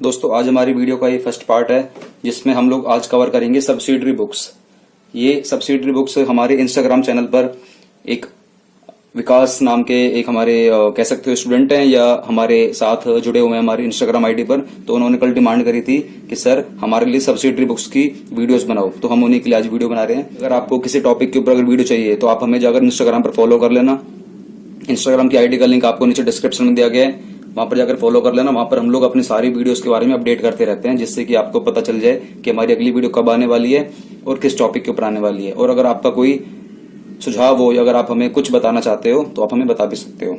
दोस्तों आज हमारी वीडियो का ये फर्स्ट पार्ट है जिसमें हम लोग आज कवर करेंगे सब्सिडरी बुक्स। ये सब्सिडरी बुक्स हमारे इंस्टाग्राम चैनल पर एक विकास नाम के एक हमारे कह सकते हो स्टूडेंट हैं या हमारे साथ जुड़े हुए हैं हमारी इंस्टाग्राम आईडी पर। तो उन्होंने कल डिमांड करी थी कि सर हमारे लिए सब्सिडरी बुक्स की वीडियोस बनाओ, तो हम उन्हीं के लिए आज वीडियो बना रहे हैं। अगर आपको किसी टॉपिक के ऊपर अगर वीडियो चाहिए तो आप हमें जाकर इंस्टाग्राम पर फॉलो कर लेना। इंस्टाग्राम की आईडी का लिंक आपको नीचे डिस्क्रिप्शन में दिया गया है, वहां पर जाकर फॉलो कर लेना। वहां पर हम लोग अपनी सारी वीडियोस के बारे में अपडेट करते रहते हैं, जिससे कि आपको पता चल जाए कि हमारी अगली वीडियो कब आने वाली है और किस टॉपिक के ऊपर आने वाली है। और अगर आपका कोई सुझाव हो या अगर आप हमें कुछ बताना चाहते हो तो आप हमें बता भी सकते हो।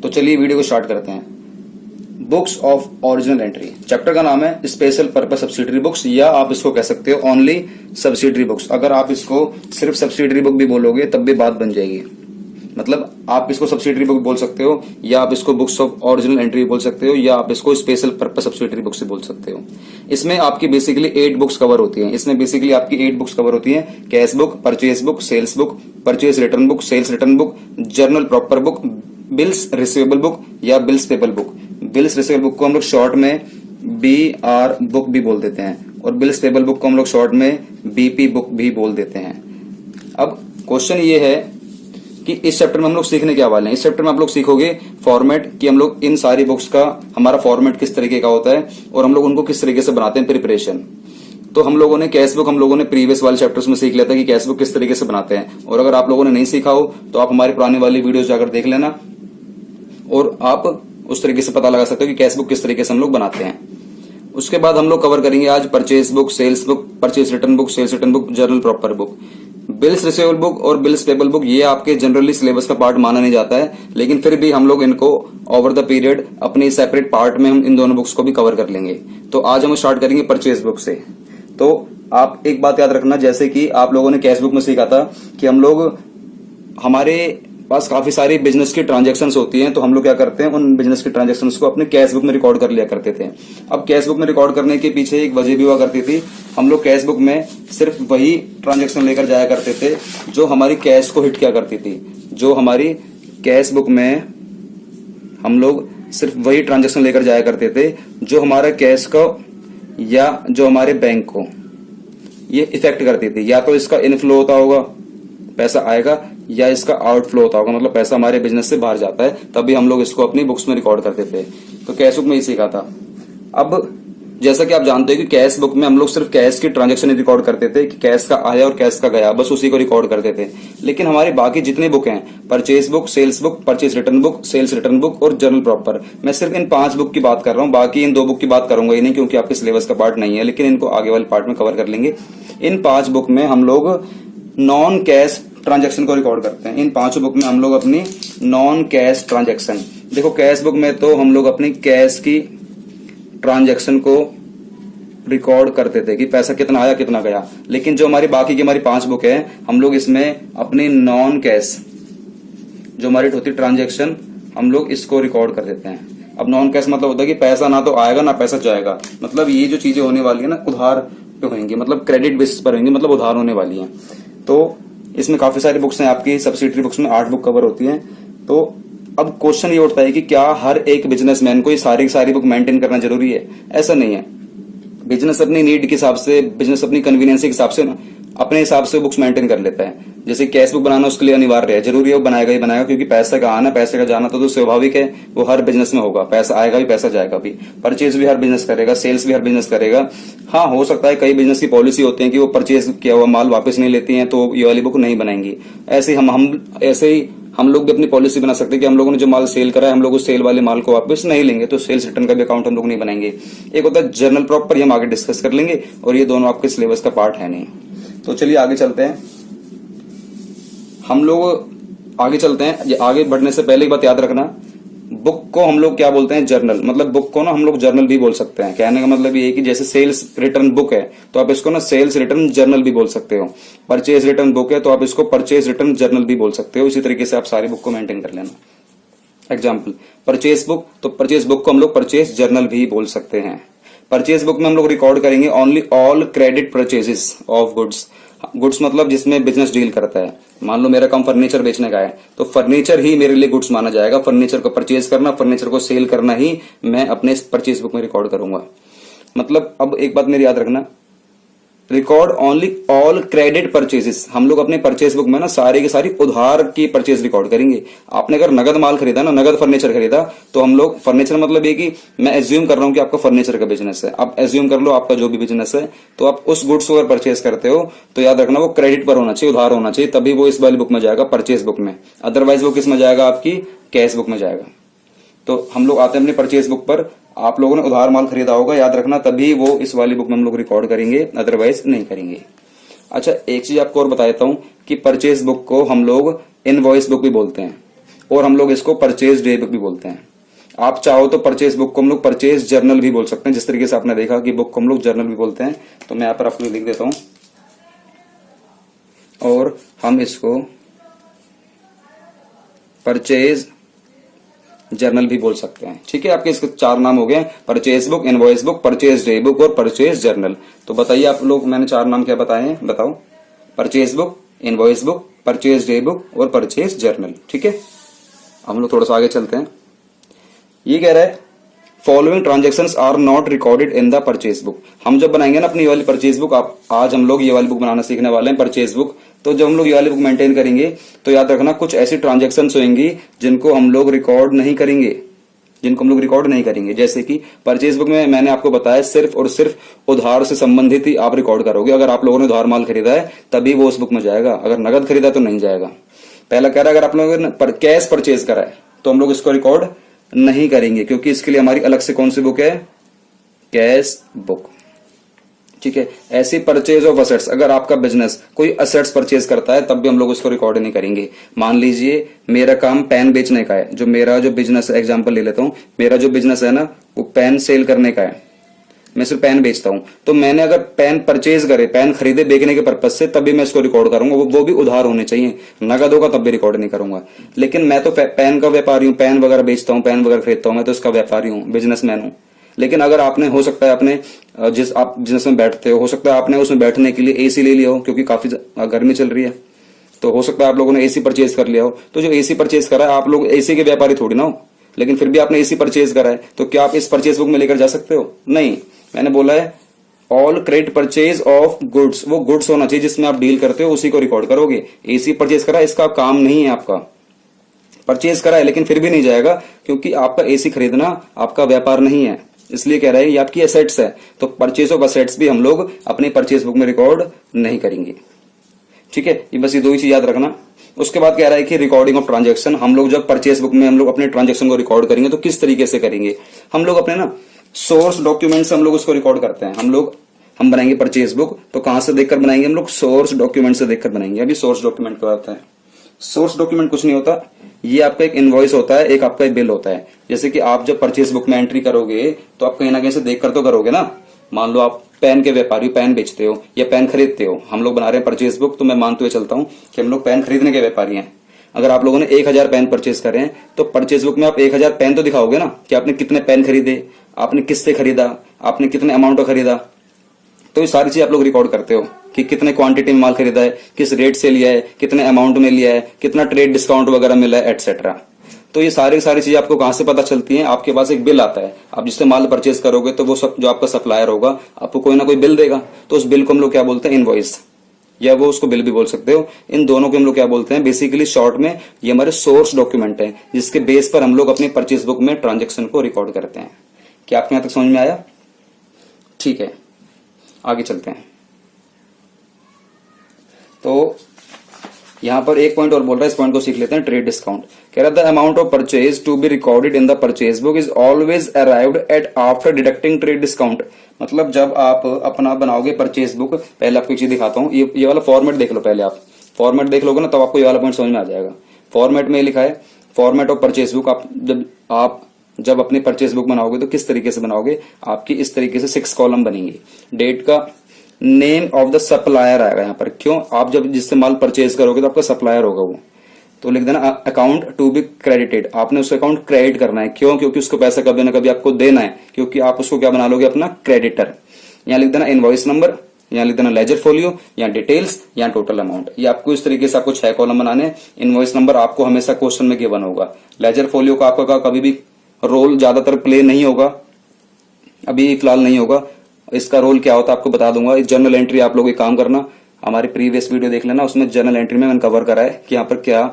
तो चलिए वीडियो को स्टार्ट करते हैं। Books of original entry, chapter का नाम है स्पेशल पर्पस सब्सिडरी बुक्स, या आप इसको कह सकते हो ओनली सब्सिडरी बुक्स। अगर आप इसको सिर्फ सब्सिडरी बुक भी बोलोगे तब भी बात बन जाएगी। मतलब आप इसको सब्सिडरी बुक बोल सकते हो, या आप इसको बुक्स ऑफ ओरिजिनल एंट्री बोल सकते हो, या आप इसको स्पेशल पर्पस सब्सिडरी बुक से बोल सकते हो। इसमें आपकी बेसिकली 8 बुक्स कवर होती हैं। इसमें बेसिकली आपकी 8 बुक्स कवर होती हैं। Cash book, purchase book, sales book, purchase return book, sales return book, journal proper book, bills receivable book या bills payable book. Bills receivable book को हम लोग शॉर्ट में BR बुक भी बोल देते हैं, और बिल्स पेबल बुक को हम लोग शॉर्ट में BP बुक भी बोल देते हैं। अब क्वेश्चन ये है कि इस चैप्टर में हम लोग सीखने क्या वाले हैं। इस चैप्टर में आप लोग सीखोगे फॉर्मेट, कि हम लोग इन सारी बुक्स का हमारा फॉर्मेट किस तरीके का होता है और हम लोग उनको किस तरीके से बनाते हैं, प्रिपरेशन। तो हम लोगों ने कैश बुक हम लोगों ने प्रीवियस वाले चैप्टर्स में सीख लिया था कि कैश बुक किस तरीके से बनाते हैं। और अगर आप लोगों ने नहीं सीखा हो तो आप हमारी पुरानी वाली वीडियोस जाकर देख लेना और आप उस तरीके से पता लगा सकते हो कि कैश बुक किस तरीके से हम लोग बनाते हैं। उसके बाद हम लोग कवर करेंगे आज purchase book, sales book, purchase return book, sales return book, journal proper book. Bills receivable book और बिल्स पेबल बुक ये आपके जनरली सिलेबस का पार्ट माना नहीं जाता है, लेकिन फिर भी हम लोग इनको ओवर द पीरियड अपनी सेपरेट पार्ट में हम इन दोनों बुक्स को भी कवर कर लेंगे। तो आज हम स्टार्ट करेंगे परचेज बुक से। तो आप एक बात याद रखना, जैसे कि आप लोगों ने कैश बुक में सीखा था कि हम लोग हमारे पास काफी सारी बिजनेस की ट्रांजैक्शंस होती हैं, तो हम लोग क्या करते हैं उन बिजनेस की ट्रांजैक्शंस को अपने कैश बुक में रिकॉर्ड कर लिया करते थे। अब कैश बुक में रिकॉर्ड करने के पीछे एक वजह भी हुआ करती थी। हम लोग कैश बुक में सिर्फ वही ट्रांजैक्शन लेकर जाया करते थे जो हमारी कैश को हिट किया करती थी। जो हमारी कैश बुक में हम लोग सिर्फ वही ट्रांजैक्शन लेकर जाया करते थे जो हमारा कैश को या जो हमारे बैंक को ये इफेक्ट करती थी। या तो इसका इनफ्लो होता होगा, पैसा आएगा, या इसका आउटफ्लो होता होगा, मतलब पैसा हमारे बिजनेस से बाहर जाता है, तभी हम लोग इसको अपनी बुक्स में रिकॉर्ड करते थे। तो कैश बुक में ही सीखा था। अब जैसा कि आप जानते हो कि कैश बुक में हम लोग सिर्फ कैश की ट्रांजैक्शन ही रिकॉर्ड करते थे कि कैश का आया और कैश का गया, बस उसी को रिकॉर्ड करते थे। लेकिन हमारी बाकी जितनी बुक हैं, purchase book, sales book, purchase return book, sales return book और जर्नल प्रॉपर, मैं सिर्फ इन 5 बुक की बात कर रहा हूं। बाकी इन 2 बुक की बात करूंगा ही नहीं, क्योंकि आपके सिलेबस का पार्ट नहीं है, लेकिन इनको आगे वाले पार्ट में कवर कर लेंगे। इन 5 बुक में हम लोग नॉन कैश ट्रांजैक्शन को रिकॉर्ड करते हैं। इन 5 बुक में हम लोग अपनी नॉन कैश ट्रांजैक्शन, देखो कैश बुक में तो हम लोग अपनी कैश की ट्रांजैक्शन को रिकॉर्ड करते थे कि पैसा कितना आया कितना गया, लेकिन जो हमारी बाकी की हमारी 5 बुक है, हम लोग इसमें अपनी नॉन कैश जो हमारी होती ट्रांजैक्शन हम लोग इसको रिकॉर्ड कर देते हैं। अब नॉन कैश मतलब होता है कि पैसा ना तो आएगा ना पैसा जाएगा, मतलब ये जो चीजें होने वाली है ना उधार पे होंगी, मतलब क्रेडिट बेसिस पर होंगी, मतलब उधार होने वाली है। तो इसमें काफी सारी बुक्स हैं आपकी सब्सिडरी बुक्स में 8 बुक कवर होती हैं। तो अब क्वेश्चन ये उठता है कि क्या हर एक बिजनेसमैन को ये सारी बुक मेंटेन करना जरूरी है? ऐसा नहीं है। बिजनेस अपनी नीड के हिसाब से, बिजनेस अपनी कन्वीनियंस के हिसाब से अपने हिसाब से बुक्स मेंटेन कर लेता है। जैसे कैश बुक बनाना उसके लिए अनिवार्य है, जरूरी है, वो बनाएगा ही बनाएगा, क्योंकि पैसे का आना पैसे का जाना तो स्वाभाविक है, वो हर बिजनेस में होगा। पैसा आएगा भी पैसा जाएगा भी। परचेज भी हर बिजनेस करेगा, सेल्स भी हर बिजनेस करेगा। हाँ, हो सकता है कई बिजनेस की पॉलिसी होती है कि वो परचेज किया हुआ माल वापस नहीं लेती है, तो ये वाली बुक नहीं बनाएंगी। ऐसे ही हम लोग भी अपनी पॉलिसी बना सकते हैं कि हम लोगों ने जो माल सेल करा है हम लोग उस सेल वाले माल को वापस नहीं लेंगे, तो सेल्स रिटर्न का भी अकाउंट हम लोग नहीं बनाएंगे। एक होता है जर्नल प्रॉपर, ये हम आगे डिस्कस कर लेंगे, और ये दोनों आपके सिलेबस का पार्ट है नहीं। तो चलिए आगे चलते हैं। हम लोग आगे चलते हैं। आगे बढ़ने से पहले एक बात याद रखना, बुक को हम लोग क्या बोलते हैं? जर्नल। मतलब बुक को ना हम लोग जर्नल भी बोल सकते हैं। कहने का मतलब ये है कि जैसे सेल्स रिटर्न बुक है तो आप इसको ना सेल्स रिटर्न जर्नल भी बोल सकते हो। परचेज रिटर्न बुक है तो आप इसको परचेज रिटर्न जर्नल भी बोल सकते हो। इसी तरीके से आप सारी बुक को मेंटेन कर लेना। एग्जाम्पल, परचेज बुक, तो परचेज बुक को हम लोग परचेज जर्नल भी बोल सकते हैं। परचेज बुक में हम लोग रिकॉर्ड करेंगे only all credit purchases of goods. Goods मतलब जिसमें बिजनेस डील करता है। मान लो मेरा काम फर्नीचर बेचने का है, तो फर्नीचर ही मेरे लिए गुड्स माना जाएगा। फर्नीचर को परचेज करना, फर्नीचर को सेल करना ही मैं अपने परचेज बुक में रिकॉर्ड करूंगा। मतलब अब एक बात मेरी याद रखना, record only all credit purchases. हम लोग अपने परचेज बुक में ना सारी की सारी उधार की परचेज रिकॉर्ड करेंगे। आपने अगर नगद माल खरीदा ना, नगद फर्नीचर खरीदा, तो हम लोग फर्नीचर मतलब ये कि मैं एज्यूम कर रहा हूं कि आपका फर्नीचर का बिजनेस है, आप एज्यूम कर लो आपका जो भी बिजनेस है, तो आप उस गुड्स को अगर परचेज करते हो तो याद रखना वो क्रेडिट पर होना चाहिए, उधार होना चाहिए, तभी वो इस वाली बुक में जाएगा, परचेज बुक में। अदरवाइज वो किस में जाएगा, आपकी कैश बुक में जाएगा। तो हम लोग आते हैं अपनी परचेज बुक पर, आप लोगों ने उधार माल खरीदा होगा, याद रखना, तभी वो इस वाली बुक में हम लोग रिकॉर्ड करेंगे, अदरवाइज नहीं करेंगे। अच्छा, एक चीज आपको और बता देता हूं कि परचेज बुक को हम लोग इनवॉइस बुक भी बोलते हैं और हम लोग इसको परचेज डे बुक भी बोलते हैं। आप चाहो तो परचेज बुक को हम लोग परचेज जर्नल भी बोल सकते हैं, जिस तरीके से आपने देखा कि बुक को हम लोग जर्नल भी बोलते हैं। तो मैं यहां पर आपको लिख देता हूं और हम इसको परचेज जर्नल भी बोल सकते हैं। ठीक है, आपके इसके 4 नाम हो गए, purchase book, invoice book, purchase day book और परचेज जर्नल। तो बताइए आप लोग, मैंने 4 नाम क्या बताए हैं, बताओ। Purchase book, invoice book, purchase day book और परचेज जर्नल। ठीक है, हम लोग थोड़ा सा आगे चलते हैं। ये कह रहा है following transactions are not recorded in the purchase book. हम जब बनाएंगे ना अपनी ये वाली परचेज बुक, आज हम लोग ये वाली बुक बनाना सीखने वाले हैं, परचेज बुक। तो जब हम लोग ये वाली बुक मेंटेन करेंगे तो याद रखना कुछ ऐसी ट्रांजेक्शन्स होंगी जिनको हम लोग रिकॉर्ड नहीं करेंगे, जैसे कि परचेज बुक में मैंने आपको बताया सिर्फ और सिर्फ उधार से संबंधित ही आप रिकॉर्ड करोगे। अगर आप लोगों ने उधार माल खरीदा है तभी वो उस बुक में जाएगा, अगर नगद खरीदा तो नहीं जाएगा। पहला कह रहा है अगर आप लोगों ने कैश परचेज करा है तो हम लोग इसको रिकॉर्ड नहीं करेंगे, क्योंकि इसके लिए हमारी अलग से कौन सी बुक है, कैश बुक। ठीक है, ऐसी परचेज ऑफ असेट्स, अगर आपका बिजनेस कोई असेट्स परचेज करता है तब भी हम लोग उसको रिकॉर्ड नहीं करेंगे। मान लीजिए मेरा काम पेन बेचने का है, जो मेरा जो बिजनेस है, एग्जांपल ले लेता हूं, मेरा जो बिजनेस है ना वो पेन सेल करने का है, मैं सिर्फ पेन बेचता हूं। तो मैंने अगर पेन परचेज करे, पेन खरीदे बेचने के पर्पज से, तभी मैं इसको रिकॉर्ड करूंगा, वो भी उधार होने चाहिए। नगद होगा तब भी रिकॉर्ड नहीं करूंगा। लेकिन मैं तो पेन का व्यापारी हूं, पेन वगैरह बेचता हूं, पेन वगैरह खरीदता हूं, मैं तो इसका व्यापारी हूं, बिजनेसमैन हूं। लेकिन अगर आपने, हो सकता है आपने जिस आप बिजनेस में बैठते हो सकता है आपने उसमें बैठने के लिए एसी ले लिया हो, क्योंकि काफी गर्मी चल रही है, तो हो सकता है आप लोगों ने एसी परचेज कर लिया हो। तो जो एसी परचेज करा है, आप लोग एसी के व्यापारी थोड़ी ना हो, लेकिन फिर भी आपने एसी परचेज करा है, तो क्या आप इस परचेज बुक में लेकर जा सकते हो? नहीं। मैंने बोला है all credit purchase of goods, वो गुड्स होना चाहिए जिसमें आप डील करते हो, उसी को रिकॉर्ड करोगे। एसी परचेज करा, इसका काम नहीं है, आपका परचेज करा है लेकिन फिर भी नहीं जाएगा, क्योंकि आपका एसी खरीदना आपका व्यापार नहीं है, इसलिए कह रहे हैं ये आपकी एसेट्स है। तो परचेज ऑफ एसेट्स भी हम लोग अपने परचेज बुक में रिकॉर्ड नहीं करेंगे। ठीक है, ये बस ये 2 ही चीज याद रखना। उसके बाद कह रहा है कि रिकॉर्डिंग ऑफ ट्रांजेक्शन, हम लोग जब परचेज बुक में हम लोग अपने ट्रांजेक्शन को रिकॉर्ड करेंगे तो किस तरीके से करेंगे, हम लोग अपने ना सोर्स डॉक्यूमेंट से हम लोग उसको रिकॉर्ड करते हैं। हम बनाएंगे परचेज बुक, तो कहां से देखकर बनाएंगे, हम लोग सोर्स डॉक्यूमेंट से देखकर बनाएंगे। अभी सोर्स डॉक्यूमेंट क्या होता है? सोर्स डॉक्यूमेंट कुछ नहीं होता, ये आपका एक इनवॉइस होता है, एक आपका एक बिल होता है। जैसे कि आप जब परचेज बुक में एंट्री करोगे तो आप कहीं ना कहीं से देखकर तो करोगे ना। मान लो आप पेन के व्यापारी, पेन बेचते हो या पेन खरीदते हो, हम लोग बना रहे हैं परचेज बुक, तो मैं मानते हुए चलता हूं कि हम लोग पेन खरीदने के व्यापारी हैं। अगर आप लोगों ने 1000 पेन परचेज करे हैं तो परचेज बुक में आप 1000 पेन तो दिखाओगे ना कि आपने कितने पेन खरीदे, आपने किससे खरीदा, आपने कितने अमाउंट का खरीदा। तो ये सारी चीज आप लोग रिकॉर्ड करते हो कि कितने क्वांटिटी में माल खरीदा है, किस रेट से लिया है, कितने अमाउंट में लिया है, कितना ट्रेड डिस्काउंट वगैरह मिला है, एटसेट्रा। तो ये सारी चीजें आपको कहां से पता चलती हैं? आपके पास एक बिल आता है, आप जिससे माल परचेज करोगे तो वो सब जो आपका सप्लायर होगा आपको कोई ना कोई बिल देगा, तो उस बिल को हम लोग क्या बोलते हैं, इनवॉइस, या वो उसको बिल भी बोल सकते हो। इन दोनों को हम लोग क्या बोलते हैं, बेसिकली शॉर्ट में ये हमारे सोर्स डॉक्यूमेंट है, जिसके बेस पर हम लोग अपनी परचेज बुक में ट्रांजेक्शन को रिकॉर्ड करते हैं। क्या आपको यहां तक समझ में आया? ठीक है, आगे चलते हैं। तो यहां पर एक पॉइंट और बोल रहा है, इस पॉइंट को सीख लेते हैं। ट्रेड डिस्काउंट कह रहा है the amount of purchase to be recorded in the purchase book is always arrived at after deducting trade discount. मतलब जब आप अपना बनाओगे परचेज बुक, पहले आपको एक चीज दिखाता हूं, ये वाला फॉर्मेट देख लो। पहले आप फॉर्मेट देख लोगे ना तब आपको ये वाला पॉइंट समझ में आ जाएगा। फॉर्मेट में लिखा है फॉर्मेट ऑफ परचेज बुक। आप जब अपनी परचेज बुक बनाओगे तो किस तरीके से बनाओगे, आपकी इस तरीके से 6 कॉलम बनेंगे। डेट का, नेम ऑफ द सप्लायर आएगा यहाँ पर। क्यों? आप जब जिससे माल परचेज करोगे तो आपका सप्लायर होगा वो, तो लिख देना अकाउंट टू बी क्रेडिटेड। आपने उस अकाउंट क्रेडिट करना है। क्यों? क्योंकि उसको पैसा कभी ना कभी आपको देना है, क्योंकि आप उसको क्या बना लोगे, अपना क्रेडिटर। यहाँ लिख देना इनवॉइस नंबर, यहाँ लिख देना लेजर फोलियो, यहाँ डिटेल्स, यहाँ टोटल अमाउंट। ये आपको इस तरीके से आपको 6 कॉलम बनाने। इनवॉइस नंबर आपको हमेशा क्वेश्चन में गिवन होगा। लेजर फोलियो का आपका कभी भी रोल ज्यादातर प्ले नहीं होगा, अभी फिलहाल नहीं होगा। इसका रोल क्या होता है आपको बता दूंगा। इस जर्नल एंट्री आप लोग एक काम करना, हमारी प्रीवियस वीडियो देख लेना, उसमें जर्नल एंट्री में मैंने कवर करा है कि यहाँ पर क्या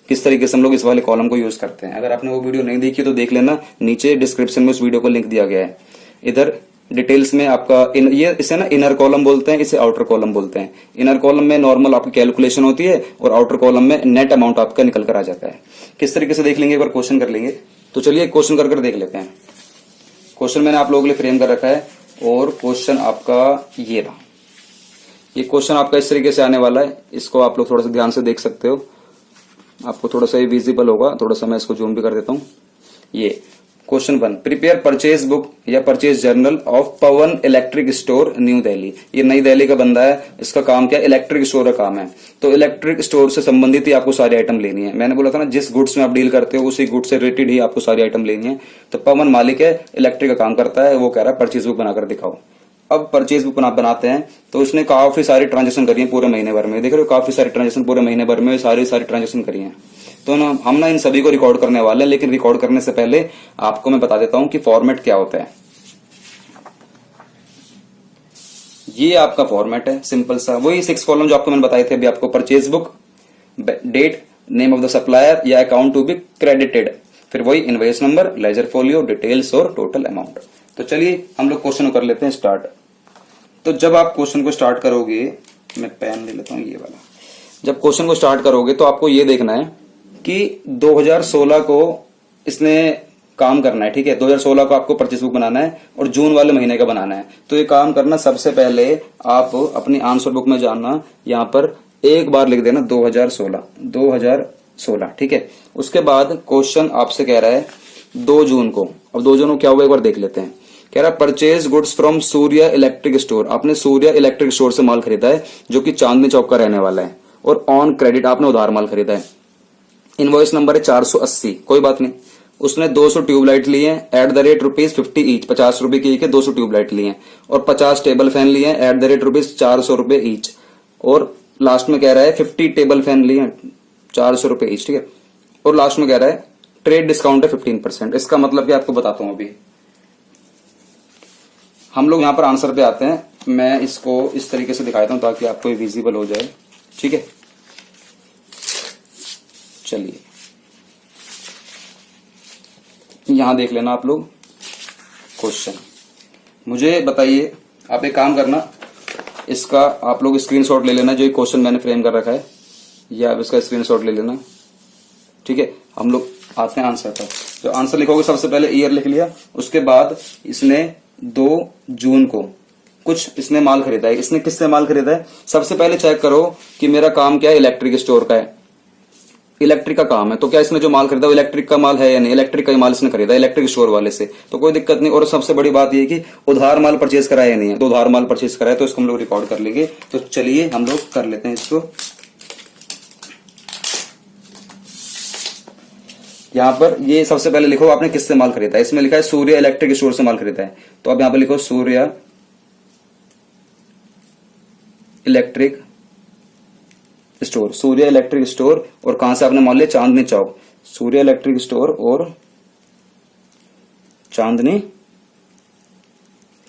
किस तरीके से हम लोग इस वाले कॉलम को यूज करते हैं। अगर आपने वो वीडियो नहीं देखी तो देख लेना, नीचे डिस्क्रिप्शन में उस वीडियो को लिंक दिया गया है। इधर डिटेल्स में आपका ये इसे ना इनर कॉलम बोलते हैं, इसे आउटर कॉलम बोलते हैं। इनर कॉलम में नॉर्मल आपकी कैलकुलेशन होती है और आउटर कॉलम में नेट अमाउंट आपका निकल कर आ जाता है। किस तरीके से देख लेंगे, एक बार क्वेश्चन कर लेंगे। तो चलिए क्वेश्चन कर देख लेते हैं। क्वेश्चन मैंने आप लोगों के लिए फ्रेम कर रखा है और क्वेश्चन आपका ये रहा। ये क्वेश्चन आपका इस तरीके से आने वाला है, इसको आप लोग थोड़ा सा ध्यान से देख सकते हो, आपको थोड़ा सा ये विजिबल होगा। थोड़ा सा मैं इसको जूम भी कर देता हूं। ये क्वेश्चन 1, प्रिपेयर परचेज बुक या purchase journal of Pawan electric store new Delhi. ये नई दिल्ली का बंदा है, इसका काम क्या है, इलेक्ट्रिक स्टोर का काम है। तो इलेक्ट्रिक स्टोर से संबंधित ही आपको सारी आइटम लेनी है। मैंने बोला था ना, जिस गुड्स में आप डील करते हो उसी गुड्स से रिलेटेड ही आपको सारी आइटम लेनी है। तो पवन मालिक है, इलेक्ट्रिक का काम करता है, वो कह रहा है परचेज बुक बनाकर दिखाओ। अब परचेज बुक बनाते हैं तो उसने काफी सारी ट्रांजेक्शन करी है पूरे महीने भर में। देख रहे हो काफी सारी ट्रांजेक्शन पूरे महीने भर में सारी ट्रांजेक्शन करी है। तो ना हम ना इन सभी को रिकॉर्ड करने वाले हैं, लेकिन रिकॉर्ड करने से पहले आपको मैं बता देता हूं कि फॉर्मेट क्या होता है। ये आपका फॉर्मेट है सिंपल सा, वही 6 कॉलम जो आपको मैंने बताए थे अभी आपको। Purchase book, date, name of the supplier या अकाउंट टू बी क्रेडिटेड, फिर वही invoice number, ledger folio, details और टोटल अमाउंट। तो चलिए हम लोग क्वेश्चन कर लेते हैं स्टार्ट। तो जब आप क्वेश्चन को स्टार्ट करोगे, मैं पेन ले लेता हूं ये वाला। जब क्वेश्चन को स्टार्ट करोगे तो आपको ये देखना है कि 2016 को इसने काम करना है, ठीक है। 2016 को आपको परचेज बुक बनाना है और जून वाले महीने का बनाना है। तो ये काम करना, सबसे पहले आप अपनी आंसर बुक में जाना, यहाँ पर एक बार लिख देना 2016, ठीक है। उसके बाद क्वेश्चन आपसे कह रहा है 2 जून को। अब 2 जून को क्या हुआ एक बार देख लेते हैं। कह रहा है purchase goods from Surya electric store. आपने सूर्या इलेक्ट्रिक स्टोर से माल खरीदा है जो कि चांदनी चौक का रहने वाला है, और ऑन क्रेडिट आपने उधार माल खरीदा है। इनवॉइस नंबर है 480, कोई बात नहीं। उसने 200 ट्यूबलाइट लिए हैं एट द रेट ₹50 ईच, 50 रुपए की एक है, 200 ट्यूबलाइट लिए हैं। और 50 टेबल फैन लिए हैं एट द रेट ₹400 ईच। और लास्ट में कह रहा है 50 टेबल फैन लिए हैं 400 रुपए ईच, ठीक है। और लास्ट में कह रहा है ट्रेड डिस्काउंट है 15%। इसका मतलब क्या आपको बताता हूं। अभी हम लोग यहां पर आंसर पे आते हैं। मैं इसको इस तरीके से दिखाता हूं ताकि आपको ये विजिबल हो जाए, ठीक है। चलिए यहां देख लेना आप लोग क्वेश्चन। मुझे बताइए, आप एक काम करना, इसका आप लोग स्क्रीनशॉट ले लेना, जो क्वेश्चन मैंने फ्रेम कर रखा है, या आप इसका स्क्रीनशॉट ले लेना, ठीक है। हम लोग आते हैं आंसर पर। जो आंसर लिखोगे सबसे पहले ईयर लिख लिया, उसके बाद इसने 2 जून को कुछ इसने माल खरीदा है। इसने किससे माल खरीदा है, सबसे पहले चेक करो कि मेरा काम क्या है, इलेक्ट्रिक स्टोर का है, इलेक्ट्रिक का काम है। तो क्या इसने जो माल खरीदा वो इलेक्ट्रिक का माल है या नहीं, इलेक्ट्रिक का ही माल इसने खरीदा इलेक्ट्रिक स्टोर वाले से, तो कोई दिक्कत नहीं। और सबसे बड़ी बात ये कि उधार माल परचेज कराया या नहीं है, तो उधार माल परचेज कराया, तो इसको हम लोग रिकॉर्ड कर लेंगे। तो चलिए हम लोग कर लेते हैं इसको। यहाँ पर ये सबसे पहले लिखो आपने किससे माल खरीदा है। इसमें लिखा है सूर्या इलेक्ट्रिक स्टोर से माल खरीदा है, तो अब यहाँ पर लिखो Surya electric store. Surya electric store, और कहां से आपने माल लिया, चांदनी चौक। सूर्या इलेक्ट्रिक स्टोर और चांदनी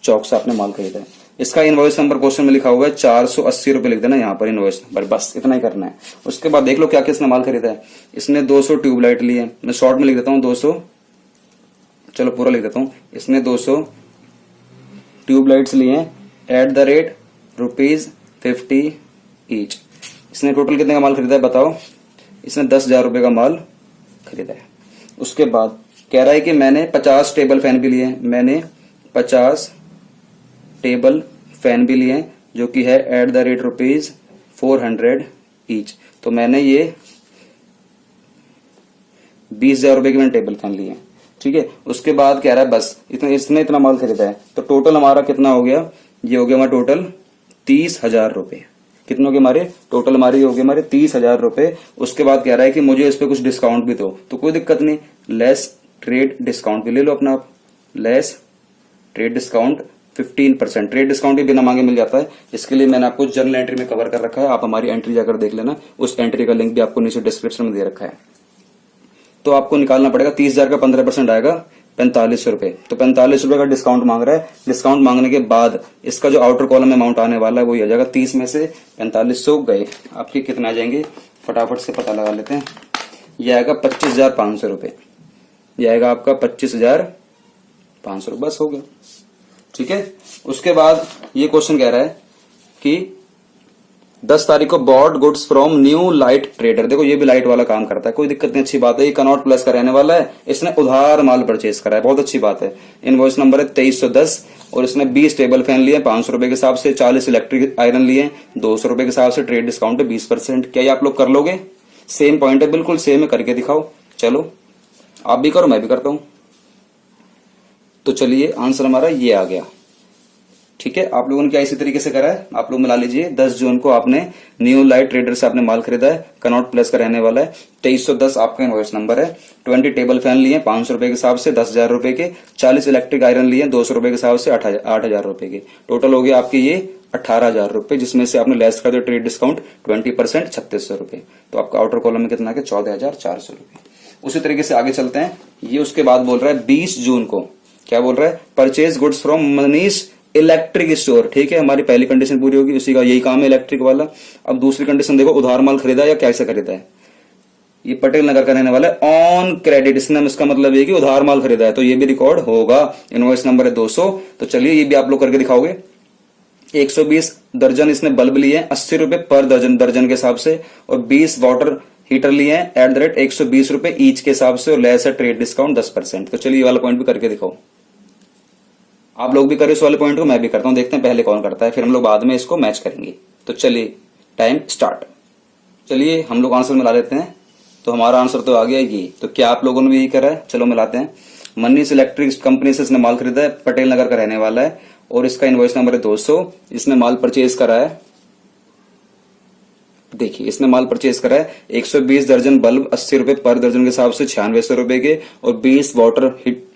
चौक से आपने माल खरीदा है। इसका इनवॉइस नंबर क्वेश्चन में लिखा हुआ है 480 रुपए लिख देना यहाँ पर इनवॉइस नंबर, बस इतना ही करना है। उसके बाद देख लो क्या किसने माल खरीदा है। इसने 200 ट्यूबलाइट लिए, मैं शॉर्ट में लिख देता हूँ 200, चलो पूरा लिख देता हूँ। इसने 200 ट्यूबलाइट्स लिए एट द रेट ₹50 ईच। इसने टोटल कितने का माल खरीदा है बताओ। इसने 10,000 रुपए का माल खरीदा है। उसके बाद कह रहा है कि मैंने 50 टेबल फैन भी लिए, मैंने 50 टेबल फैन भी लिए, जो कि है एट द रेट ₹400 ईच। तो मैंने ये 20,000 रुपए के मैंने टेबल फैन लिए, ठीक है। उसके बाद कह रहा है बस इसने इतना माल खरीदा है, तो टोटल हमारा कितना हो गया, ये हो गया हमारा टोटल 30,000 रुपए। कितनों के हमारे टोटल हमारे हो गए हमारे 30,000 रुपए। उसके बाद कह रहा है कि मुझे इस पे कुछ डिस्काउंट भी दो, तो कोई दिक्कत नहीं, लेस ट्रेड डिस्काउंट भी ले लो अपना आप। Less trade discount 15%, trade discount भी बिना मांगे मिल जाता है। इसके लिए मैंने आपको जर्नल एंट्री में कवर कर रखा है, आप हमारी एंट्री जाकर देख लेना, उस एंट्री का लिंक भी आपको नीचे डिस्क्रिप्शन में दे रखा है। तो आपको निकालना पड़ेगा 30,000 का 15% आएगा 45 रुपए। तो 45 रुपए का डिस्काउंट मांग रहा है। डिस्काउंट मांगने के बाद इसका जो आउटर कॉलम में अमाउंट आने वाला है वो आ जाएगा 30 में से 4500 गए, आपके कितने आ जाएंगे फटाफट से पता लगा लेते हैं। यह आएगा 25,500 रुपए। यह आएगा आपका 25,500 रुपए, बस हो गया। ठीक है, उसके बाद ये क्वेश्चन कह रहा है कि 10 तारीख को bought goods from new light trader. देखो ये भी लाइट वाला काम करता है, कोई दिक्कत नहीं, अच्छी बात है। ये कनॉट प्लस का रहने वाला है, इसने उधार माल परचेज करा है, बहुत अच्छी बात है। इनवॉइस नंबर है 2310 और इसने 20 टेबल फैन लिए 500 रुपए के हिसाब से, 40 इलेक्ट्रिक आयरन लिए 200 रुपए के हिसाब से, ट्रेड डिस्काउंट है 20%। क्या ये आप लोग कर लोगे? सेम पॉइंट है, बिल्कुल सेम है, करके दिखाओ। चलो आप भी करो, मैं भी करता हूं। तो चलिए आंसर हमारा ये आ गया। ठीक है, आप लोगों ने क्या इसी तरीके से करा है, आप लोग मिला लीजिए। 10 जून को आपने न्यू लाइट ट्रेडर से आपने माल खरीदा है, कनॉट प्लस का रहने वाला है, 2310 आपका इनवॉइस नंबर है। 20 टेबल फैन लिए 500 रुपए के हिसाब से 10,000 रुपए के, 40 इलेक्ट्रिक आयरन लिए 200 रुपए के हिसाब से 8,000 रुपए के। टोटल हो गया आपके ये 18,000 रुपए, जिसमें से आपने लेस कर दिया ट्रेड डिस्काउंट 20% 3600 रुपए। तो आपका आउटर कॉलम में कितना है 14,400 रुपए। उसी तरीके से आगे चलते हैं। ये उसके बाद बोल रहा है 20 जून को, क्या बोल रहा है, purchase goods from Manish electric store. ठीक है, हमारी पहली कंडीशन पूरी होगी, उसी का यही काम है इलेक्ट्रिक वाला। अब दूसरी कंडीशन देखो, उधार माल खरीदा या कैसे खरीदा है। ये पटेल नगर का रहने वाला है, ऑन क्रेडिट, इसका मतलब है कि उधार माल खरीदा है, तो ये भी रिकॉर्ड होगा। इनवॉइस नंबर है 200। तो चलिए ये भी आप लोग करके दिखाओगे। 120 दर्जन इसने बल्ब लिए 80 रुपए पर दर्जन के हिसाब से, और 20 वाटर हीटर लिए हैं @ 120 रुपए ईच के हिसाब से, और लेस है ट्रेड डिस्काउंट 10%। तो चलिए ये वाला पॉइंट भी करके दिखाओ। आप लोग भी करें इस वाले पॉइंट को, मैं भी करता हूं, देखते हैं पहले कौन करता है, फिर हम लोग बाद में इसको मैच करेंगे। तो चलिए टाइम स्टार्ट। चलिए हम लोग आंसर मिला लेते हैं। तो हमारा आंसर तो आ गया ये। तो क्या आप लोगों ने भी यही करा है? चलो मिलाते हैं। मनीष इलेक्ट्रिक कंपनी से इसने माल खरीदा है, पटेल नगर का रहने वाला है, और इसका इनवॉइस नंबर है 200। इसने माल परचेज करा है, देखिए इसने माल परचेज करा है 120 दर्जन बल्ब 80 रुपए पर दर्जन के हिसाब से 9600 रुपए के, और 20 वाटर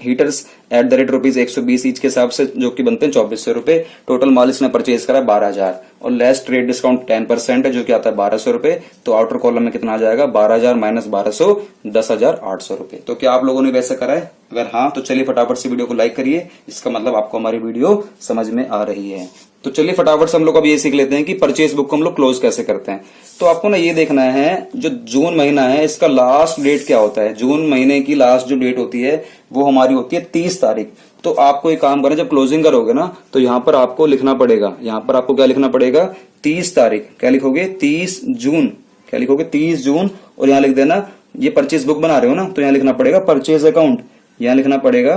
हीटर्स @ ₹120 ईच के हिसाब से, जो कि बनते हैं 2400 रुपए। टोटल माल इसने परचेज करा है 12,000, और लेस ट्रेड डिस्काउंट 10% है, जो कि आता है 1200 रुपए। तो आउटर कॉलम में कितना आ जाएगा 12,000 माइनस 1200 10,800 रुपए। तो क्या आप लोगों ने वैसे करा है? अगर हाँ तो चलिए फटाफट से वीडियो को लाइक करिए, इसका मतलब आपको हमारी वीडियो समझ में आ रही है। तो चलिए फटाफट से हम लोग अब ये सीख लेते हैं कि परचेज बुक को हम लोग क्लोज कैसे करते हैं। तो आपको ना ये देखना है, जो जून महीना है इसका लास्ट डेट क्या होता है। जून महीने की लास्ट जो डेट होती है वो हमारी होती है 30 तारीख। तो आपको एक काम करें, जब क्लोजिंग करोगे ना तो यहाँ पर आपको लिखना पड़ेगा, यहाँ पर आपको क्या लिखना पड़ेगा 30 तारीख। क्या लिखोगे 30 जून, क्या लिखोगे 30 जून, और यहाँ लिख देना, ये परचेज बुक बना रहे हो ना तो यहाँ लिखना पड़ेगा परचेज अकाउंट, यहाँ लिखना पड़ेगा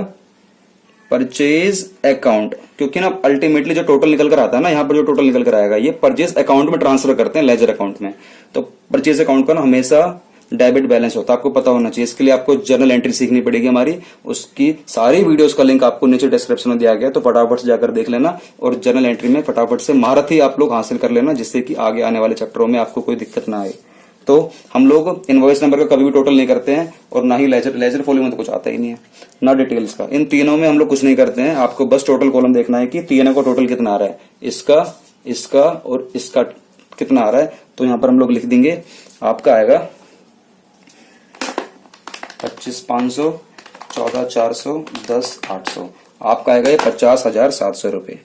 परचेज अकाउंट, क्योंकि ना अल्टीमेटली जो टोटल निकल कर आता है ना, यहाँ पर जो टोटल निकल कर आएगा ये परचेज अकाउंट में ट्रांसफर करते हैं, लेजर अकाउंट में। तो परचेज अकाउंट का ना हमेशा डेबिट बैलेंस होता है, आपको पता होना चाहिए। इसके लिए आपको जर्नल एंट्री सीखनी पड़ेगी हमारी, उसकी सारी वीडियोस का लिंक आपको नीचे डिस्क्रिप्शन में दिया गया है, तो फटाफट से जाकर देख लेना, और जर्नल एंट्री में फटाफट से महारत ही आप लोग हासिल कर लेना, जिससे कि आगे आने वाले चैप्टरों में आपको कोई दिक्कत ना आए। तो हम लोग इनवॉइस नंबर का कभी भी टोटल नहीं करते हैं, और ना ही लेजर फॉलोइंग में तो कुछ आता ही नहीं है, ना डिटेल्स का। इन तीनों में हम लोग कुछ नहीं करते हैं, आपको बस टोटल कॉलम देखना है कि तीनों का टोटल कितना आ रहा है, इसका, इसका और इसका कितना आ रहा है। तो यहाँ पर हम लोग लिख देंगे, आपका आएगा 25,500, 14,400, 10,800, आपका आएगा ये 50,700 रुपए,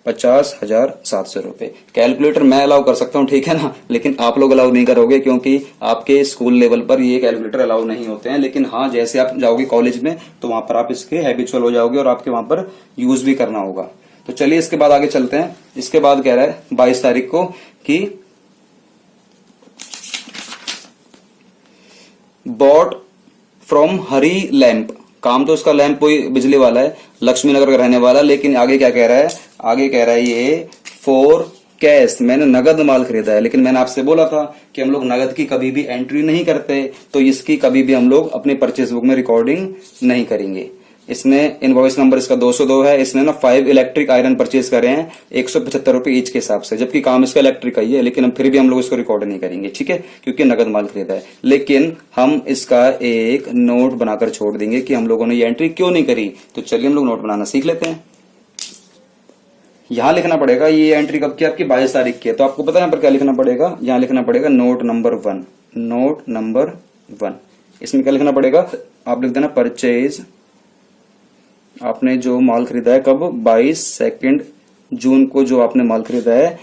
50,700 रुपए। कैलकुलेटर मैं अलाउ कर सकता हूँ, ठीक है ना, लेकिन आप लोग अलाउ नहीं करोगे, क्योंकि आपके स्कूल लेवल पर ये कैलकुलेटर अलाउ नहीं होते हैं। लेकिन हाँ, जैसे आप जाओगे कॉलेज में तो वहां पर आप इसके हैबिचुअल हो जाओगे, और आपके वहां पर यूज भी करना होगा। तो चलिए इसके बाद आगे चलते हैं। इसके बाद कह रहा है 22 तारीख को कि बॉट फ्रॉम हरी लैंप, काम तो उसका लैंप कोई बिजली वाला है, लक्ष्मी नगर का रहने वाला, लेकिन आगे क्या कह रहा है, आगे कह रहा है ये फॉर कैश, मैंने नगद माल खरीदा है। लेकिन मैंने आपसे बोला था कि हम लोग नगद की कभी भी एंट्री नहीं करते, तो इसकी कभी भी हम लोग अपने परचेज बुक में रिकॉर्डिंग नहीं करेंगे। इसने इनवॉइस नंबर इसका 202 है। इसने ना 5 इलेक्ट्रिक आयरन परचेज करे हैं 175 रुपए ईच के हिसाब से, जबकि काम इसका इलेक्ट्रिक का ही है, लेकिन हम फिर भी हम लोग इसको रिकॉर्ड नहीं करेंगे, ठीक है, क्योंकि नगद माल खरीदा है। लेकिन हम इसका एक नोट बनाकर छोड़ देंगे कि हम लोगों ने ये एंट्री क्यों नहीं करी। तो चलिए हम लोग नोट बनाना सीख लेते हैं। यहां लिखना पड़ेगा, ये एंट्री कब की, आपकी 22 तारीख की है। तो आपको पता है यहाँ पर क्या लिखना पड़ेगा, यहाँ लिखना पड़ेगा नोट नंबर 1, नोट नंबर 1। इसमें क्या लिखना पड़ेगा, आप लिख देना परचेज आपने जो माल खरीदा है कब, 22 जून को जो आपने माल खरीदा है,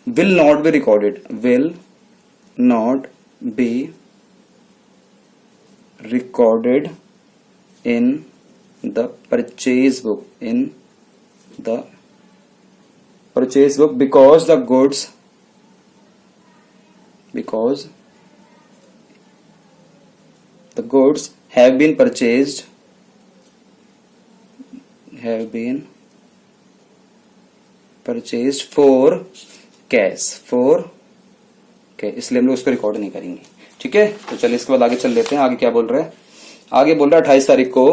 will not be recorded, will not be recorded in the purchase book, in the purchase book because the goods have been purchased for cash, इसलिए हम लोग उसको रिकॉर्ड नहीं करेंगे। ठीक है, तो चलिए इसके बाद आगे चल लेते हैं। आगे क्या बोल रहा है, आगे बोल रहा है 28 तारीख को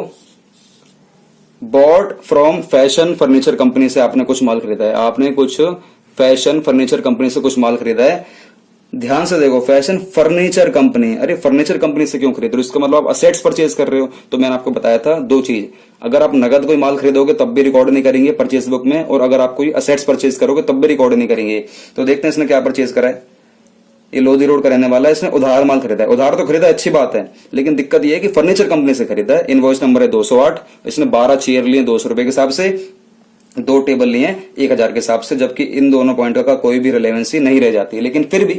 bought from fashion furniture company से आपने कुछ माल खरीदा है, आपने कुछ फैशन फर्नीचर कंपनी से कुछ माल खरीदा है। ध्यान से देखो, फैशन फर्नीचर कंपनी, अरे फर्नीचर कंपनी से क्यों खरीद रहे हो, इसका मतलब आप असेट्स परचेज कर रहे हो। तो मैंने आपको बताया था दो चीज, अगर आप नगद कोई माल खरीदोगे तब भी रिकॉर्ड नहीं करेंगे परचेज बुक में, और अगर आप कोई असेट्स परचेज करोगे तब भी रिकॉर्ड नहीं करेंगे। तो देखते हैं इसने क्या परचेज करा है। ये लोधी रोड का रहने वाला है, इसने उधार माल खरीदा है। उधार तो खरीदा अच्छी बात है, लेकिन दिक्कत ये है कि फर्नीचर कंपनी से खरीदा है। इनवॉइस नंबर है 208, इसने 12 चेयर लिए 200 रुपए के हिसाब से, 2 टेबल लिए 1000 के हिसाब से, जबकि इन दोनों पॉइंटों का कोई भी रिलेवेंसी नहीं रह जाती। लेकिन फिर भी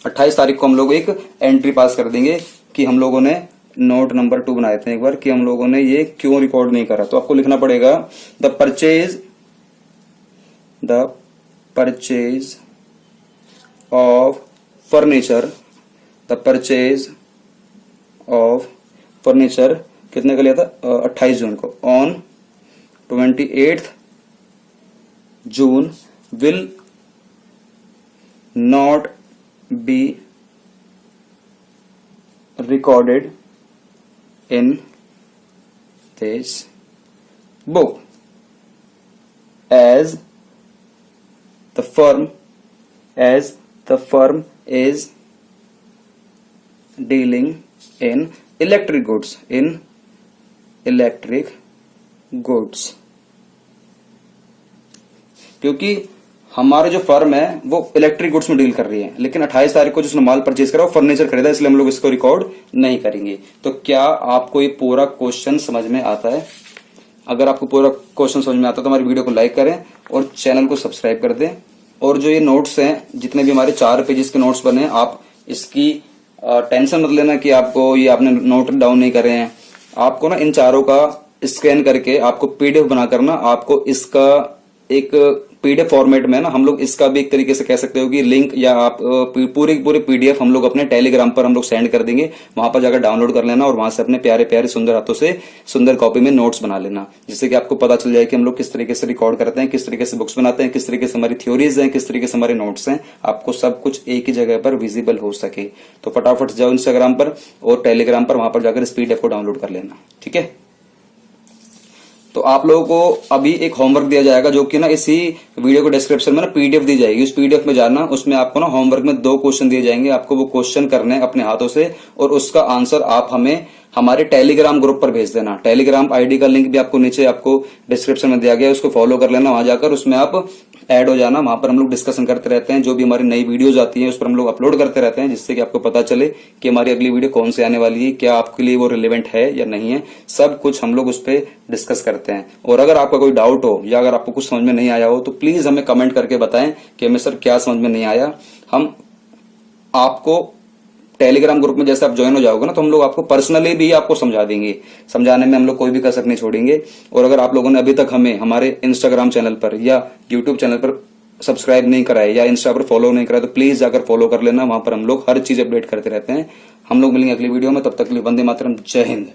28 तारीख को हम लोग एक एंट्री पास कर देंगे कि हम लोगों ने नोट नंबर 2 बनाए थे एक बार, कि हम लोगों ने ये क्यों रिकॉर्ड नहीं करा। तो आपको लिखना पड़ेगा the purchase of furniture, the purchase of furniture कितने का लिया था, 28 जून को, on 28 June will not be recorded in this book as the firm is dealing in electric goods, क्योंकि हमारे जो फर्म है वो इलेक्ट्रिक गुड्स में डील कर रही है। लेकिन 28 तारीख को जिसने माल परचेज करा वो फर्नीचर खरीदा, इसलिए हम लोग इसको रिकॉर्ड नहीं करेंगे। तो क्या आपको ये पूरा क्वेश्चन समझ में आता है? अगर आपको पूरा क्वेश्चन समझ में आता है तो हमारी वीडियो को लाइक करें और चैनल को सब्सक्राइब कर दें। और जो ये नोट्स हैं, जितने भी हमारे 4 पेजेस के नोट्स बने, आप इसकी टेंशन मत लेना कि आपको ये आपने नोट डाउन नहीं करे हैं। आपको ना इन चारों का स्कैन करके आपको पीडीएफ बनाकर ना, आपको इसका एक पीडीएफ फॉर्मेट में ना, हम लोग इसका भी एक तरीके से कह सकते हो कि लिंक, या आप पूरे पीडीएफ हम लोग अपने टेलीग्राम पर हम लोग सेंड कर देंगे। वहां पर जाकर डाउनलोड कर लेना और वहां से अपने प्यारे प्यारे सुंदर हाथों से सुंदर कॉपी में नोट्स बना लेना, जिससे कि आपको पता चल जाए कि हम लोग किस तरीके से रिकॉर्ड करते हैं, किस तरीके से बुक्स बनाते हैं, किस तरीके से हमारी थ्योरीज हैं, किस तरीके से हमारे नोट्स हैं। आपको सब कुछ एक ही जगह पर विजिबल हो सके। तो फटाफट जाओ इंस्टाग्राम पर और टेलीग्राम पर, वहां पर जाकर इस पीडीएफ को डाउनलोड कर लेना। ठीक है, तो आप लोगों को अभी एक होमवर्क दिया जाएगा, जो कि ना इसी वीडियो के डिस्क्रिप्शन में ना पीडीएफ दी जाएगी। उस पीडीएफ में जाना, उसमें आपको ना होमवर्क में 2 क्वेश्चन दिए जाएंगे। आपको वो क्वेश्चन करने हैं अपने हाथों से, और उसका आंसर आप हमें हमारे टेलीग्राम ग्रुप पर भेज देना। टेलीग्राम आईडी का लिंक भी आपको नीचे आपको डिस्क्रिप्शन में दिया गया है, उसको फॉलो कर लेना। वहां जाकर उसमें आप ऐड हो जाना। वहां पर हम लोग डिस्कशन करते रहते हैं, जो भी हमारी नई वीडियोज आती हैं उस पर हम लोग अपलोड करते रहते हैं, जिससे कि आपको पता चले कि हमारी अगली वीडियो कौन से आने वाली है, क्या आपके लिए वो रिलेवेंट है या नहीं है। सब कुछ हम लोग उस पर डिस्कस करते हैं। और अगर आपका कोई डाउट हो या अगर आपको कुछ समझ में नहीं आया हो तो प्लीज हमें कमेंट करके बताएं कि हमें सर क्या समझ में नहीं आया। हम आपको टेलीग्राम ग्रुप में जैसे आप ज्वाइन हो जाओगे ना, तो हम लोग आपको पर्सनली भी आपको समझा देंगे। समझाने में हम लोग कोई भी कसर नहीं छोड़ेंगे। और अगर आप लोगों ने अभी तक हमें हमारे इंस्टाग्राम चैनल पर या यूट्यूब चैनल पर सब्सक्राइब नहीं करा है या इंस्टा पर फॉलो नहीं करा है, तो प्लीज जाकर फॉलो कर लेना। वहां पर हम लोग हर चीज अपडेट करते रहते हैं। हम लोग मिलेंगे अगली वीडियो में, तब तक के लिए वंदे मातरम, जय हिंद।